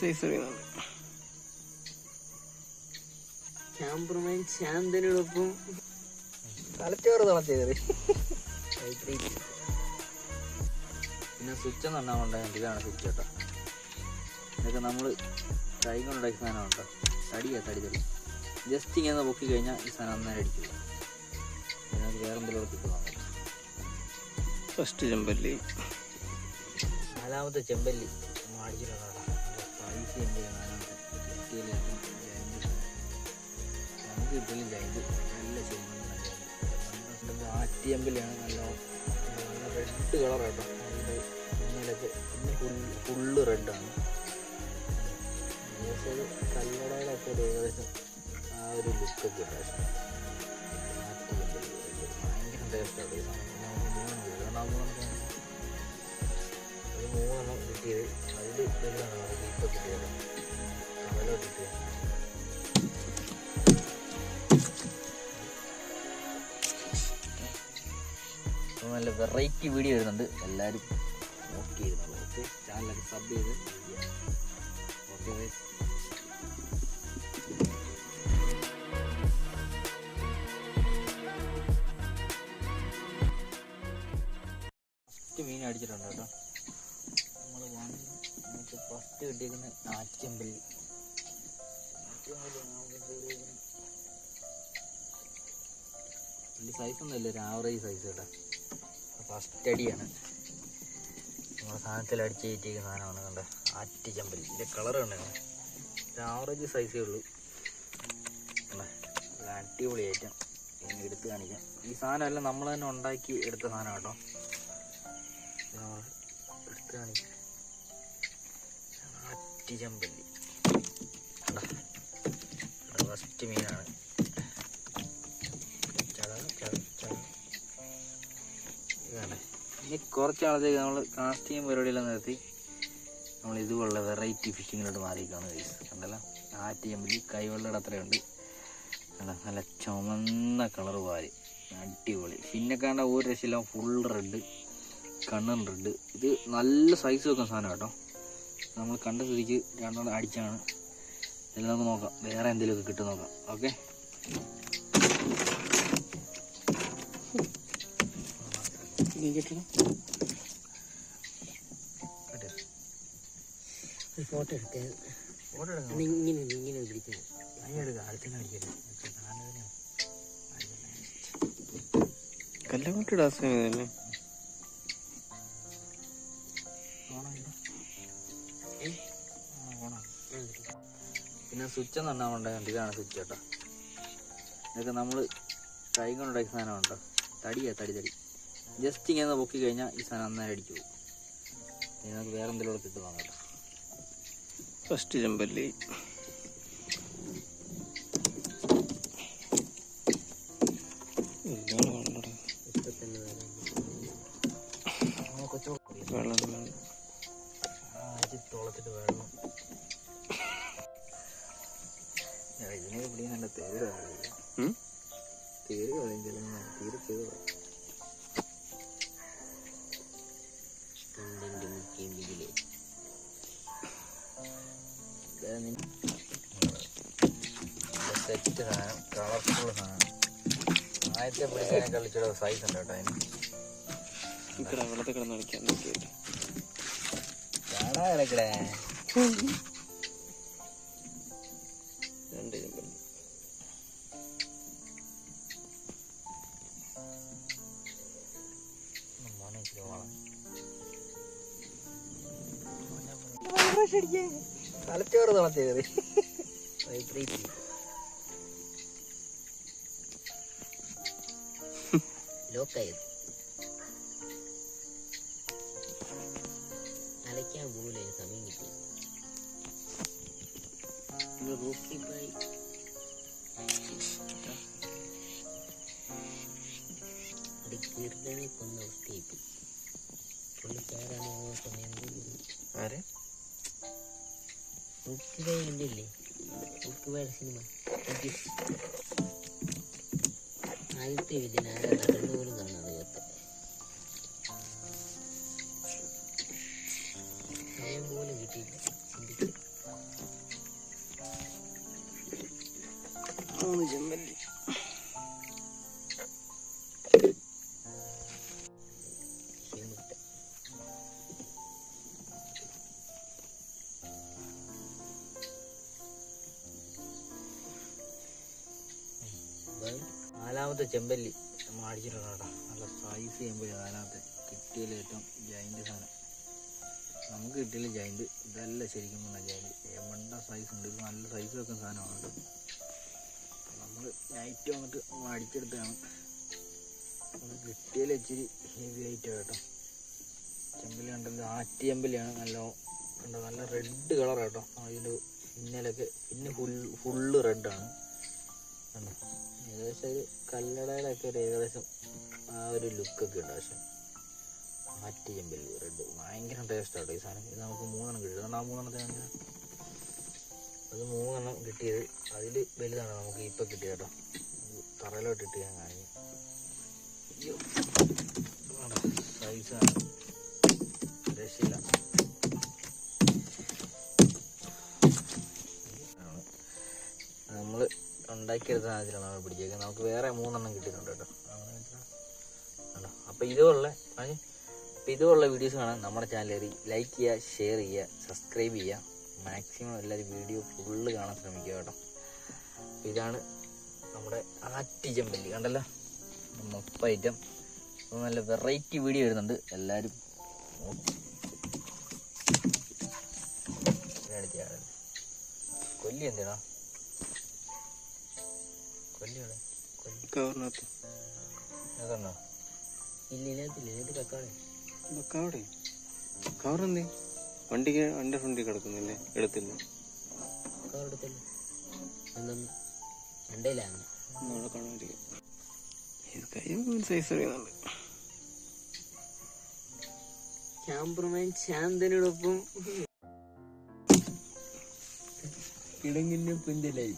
Size ക്യാമ്പർമാൻ ശാന്തനോടൊപ്പം തലച്ചോറ് തളച്ചേറി. പിന്നെ switch എന്ന് പറഞ്ഞാൽ ഉണ്ടായത് ഇതാണ് സ്വിച്ച് കേട്ടോ. ഇതൊക്കെ നമ്മൾ കൈ കൊണ്ടുണ്ടാക്കിയ സാധനം കേട്ടോ. തടി ജസ്റ്റ് ഇങ്ങനെ പൊക്കി കഴിഞ്ഞാൽ ഈ സാധനം അന്നേരം അടിക്കില്ല. അതിനകത്ത് വേറെ എന്തെങ്കിലും കിട്ടുന്നതാണ്. ഫസ്റ്റ് ചെമ്പല്ലി, നാലാമത്തെ ചെമ്പല്ലി അടിച്ചിട്ടുള്ള പൈസ നമുക്ക് കിട്ടില്ല. ഇത് നല്ല ചെമ്പല്ലി, ആറ്റിയമ്പല്ലിയാണ്. നല്ല റെഡ് കളർ കേട്ടോ. അതിൻ്റെ മുന്നിലൊക്കെ ഫുള്ള് റെഡാണ്. ഏകദേശം കല്ലടകളൊക്കെ ഏകദേശം ആ ഒരു ലുക്കൊക്കെ ഉണ്ടായിരുന്നു. ഭയങ്കര ടേസ്റ്റാണ് ഈ സാധനം. മൂന്നെണ്ണം കിട്ടിയത്. അതിൽ ഇതാണ് ഇപ്പോൾ കിട്ടിയത്. കടലോട്ടിട്ട് നല്ല വെറൈറ്റി വീഡിയോ വരുന്നുണ്ട്. എല്ലാവരും നോക്കി ചെയ്യുന്നുള്ളൂ. ഓക്കെ, ചാനലൊക്കെ സബ് ചെയ്ത് ഓക്കെ. ഫസ്റ്റ് മീൻ അടിച്ചിട്ടുണ്ട് കേട്ടോ. നമുക്ക് ഫസ്റ്റ് കിട്ടിയിരിക്കുന്ന ആറ്റിയമ്പല്ലി. വലിയ സൈസൊന്നുമില്ല, ഒരു ആവറേജ് സൈസ് കേട്ടോ. ഫസ്റ്റ് അടിയാണ്. നമ്മുടെ സാധനത്തിൽ അടിച്ച് കയറ്റിയിരിക്കുന്ന സാധനമാണ് കണ്ടത്. ആറ്റിച്ചമ്പല്ലി. ഇതിൻ്റെ കളർ കണ്ടായിരുന്നു. ഒരു ആവറേജ് സൈസേ ഉള്ളൂ. അടിപൊളി ഐറ്റം. ഇനി എടുത്ത് കാണിക്കാം. ഈ സാധനമെല്ലാം നമ്മൾ തന്നെ ഉണ്ടാക്കി എടുത്ത സാധനം കേട്ടോ. എടുത്ത് കാണിക്കാം. ആറ്റിച്ചമ്പല്ലി ഫസ്റ്റ് മീനാണ്. ഇനി കുറച്ച് നാളത്തേക്ക് നമ്മൾ കാസ്റ്റിംഗ് പരിപാടിയെല്ലാം നിർത്തി നമ്മൾ ഇതുപോലുള്ള വെറൈറ്റി ഫിഷിങ്ങിലോട്ട് മാറിയിരിക്കുകയാണ് ഗൈസ്. കണ്ടല്ലോ, ആറ്റിയമ്പല്ലി കൈവെള്ളയുടെ അത്രയുണ്ട്. നല്ല ചുമന്ന കളർ പാല്, അടിപൊളി. പിന്നെ കാണാൻ ഒരു രക്ഷയില്ല, ഫുൾ റെഡ്, കണ്ണൻ റെഡ്. ഇത് നല്ല സൈസ് വെക്കുന്ന സാധനം കേട്ടോ. നമ്മൾ കണ്ട സ്ഥിതിക്ക് രണ്ടെണ്ണം അടിച്ചാണ്. എല്ലാം നമുക്ക് നോക്കാം, വേറെ എന്തെങ്കിലുമൊക്കെ കിട്ടും നോക്കാം. ഓക്കെ, ഫോട്ടോ എടുക്കാൻ ഇങ്ങനെ പിടിക്കുന്നത്. അതിനെടുക്കാം, അടുത്തന്നെ അടിക്കരുത്. കല്ലങ്ങോട്ട് ഡാസ് തന്നെ. പിന്നെ സ്വിച്ച് എന്ന് പറഞ്ഞാൽ ഉണ്ടായത് ഇതാണ് സ്വിച്ച് കേട്ടോ. ഇതൊക്കെ നമ്മൾ കൈ കൊണ്ടുണ്ടാക്കിയ സാധനം കേട്ടോ. തടി ജസ്റ്റ് ഇങ്ങനെ പൊക്കി കഴിഞ്ഞാൽ ഈ സാധനം അന്നേരം അടിച്ചു പോകും. ഇതിനകത്ത് വേറെ എന്തെങ്കിലും കിട്ടുന്നതാണ് കേട്ടോ. ഫസ്റ്റ് ചെമ്പല്ലി, തോളത്തിട്ട് വെള്ളം. ഇതിനൊക്കെ പിടിക്കാൻ നല്ല തേര് കളയും. തീരെ ചെയ്ത് സെറ്റ് സാധനം, കളർഫുൾ സാധനം. ആദ്യത്തെ പിടിക്കാനെ കളിച്ചുള്ള സൈസ് ഉണ്ട് കേട്ടോ. അതിന് വെള്ളത്തിൽ കിടന്ന് കളിക്കാൻ കാണാ കിടക്കടേ. രണ്ട് ചെമ്പല്ലി, തലച്ചോറ് തളച്ചേറി. ലോക്കായത് അലയ്ക്കാൻ പോകില്ല, സമയം കിട്ടി. റോക്കിപ്പായി കീർത്തനെ കൊന്ന അവസ്ഥയായി. പുള്ളിക്കാരാണ് സമയം ആരെ ഉക്കില്ലേ ഉക്കുപാട് സിനിമ ആദ്യത്തെ വിജയൻ ആരാ നടന്നു പോലും കാണാതെ കേട്ടെ. സമയം പോലും കിട്ടിയില്ല. ചിന്തിക്കും മൂന്ന് ചെമ്പല്ലി. നാലാമത്തെ ചെമ്പല്ലി നമ്മൾ അടിച്ചിട്ടുണ്ട് കേട്ടോ. നല്ല സൈസ് ചെമ്പല്ലി നാലാമത്തെ കിട്ടിയതിൽ ഏറ്റവും ജൈൻ്റ് സാധനം. നമുക്ക് കിട്ടിയില്ല ജൈൻ്റ്, ഇതല്ല ശരിക്കും പറഞ്ഞാൽ ജൈൻ്റ്. എമ്മണ്ട സൈസ് ഉണ്ട്, ഇത് നല്ല സൈസ് വെക്കുന്ന സാധനമാണ് കേട്ടോ. നമ്മൾ നൈറ്റ് വന്നിട്ട് അടിച്ചെടുത്താണ്. അത് കിട്ടിയതിൽ ഇച്ചിരി ഹെവി ആയിട്ട് കേട്ടോ. ചെമ്പല്ലി കണ്ടത് ആറ്റി ചെമ്പല്ലിയാണ്. നല്ല റെഡ് കളർ കേട്ടോ. അതിൻ്റെ പിന്നലൊക്കെ പിന്നെ ഫുള്ള് റെഡാണ് കണ്ടോ. ഏകദേശം ഒരു കല്ലടയിലൊക്കെ ഒരു ഏകദേശം ആ ഒരു ലുക്കൊക്കെ ഉണ്ട്. പക്ഷെ ആറ്റി ചെമ്പല്ലി റെഡ് ഭയങ്കര ടേസ്റ്റാട്ടോ ഈ സാധനം. ഇത് നമുക്ക് 3 കിട്ടിയത്. അതുകൊണ്ട് ആ 3 അത് 3 കിട്ടിയത്. അതിൽ വലുതാണ് നമുക്ക് ഇപ്പം കിട്ടിയത് കേട്ടോ. തറയിലോട്ടിട്ട് ഞാൻ കാണിക്കും. സൈസാണ്, രക്ഷയില്ല. നമ്മൾ ഉണ്ടാക്കിയെടുത്ത സാധനത്തിലാണ് നമ്മൾ പിടിച്ചേക്കുന്നത്. നമുക്ക് വേറെ 3 കിട്ടിയിട്ടുണ്ട് കേട്ടോ. അപ്പോൾ ഇതുപോലുള്ള വീഡിയോസ് കാണാൻ നമ്മുടെ ചാനൽ ലൈക്ക് ചെയ്യുക, ഷെയർ ചെയ്യുക, സബ്സ്ക്രൈബ് ചെയ്യുക. മാക്സിമം എല്ലാവരും വീഡിയോ ഫുള്ള് കാണാൻ ശ്രമിക്കുക കേട്ടോ. അപ്പോൾ ഇതാണ് നമ്മുടെ ആറ്റി ചെമ്പല്ലി കണ്ടല്ലോ, മൊപ്പ ഐറ്റം. അപ്പോൾ നല്ല വെറൈറ്റി വീഡിയോ വരുന്നുണ്ട്, എല്ലാവരും കൊല്ലി എന്തിനാ കൊല്ലിയാണ് കവറിനകത്ത് അതാണോ? ഇല്ല കക്കാളി കവറേ കവറെന്തേ വണ്ടിയുടെ ഫ്രണ്ടിൽ കിടക്കുന്നില്ലേ? എടുത്തില്ല. കവർ എടുത്തല്ലേ എന്തൊന്നും രണ്ടേലാണ് അവിടെ കാണാതിരിക്കും. ഇത് കൈ സൈസ് അറിയുന്നുണ്ട്. ക്യാമ്പർമാൻ ശാന്തനോടൊപ്പം കിടങ്ങിന്റെ പുഞ്ചലായി.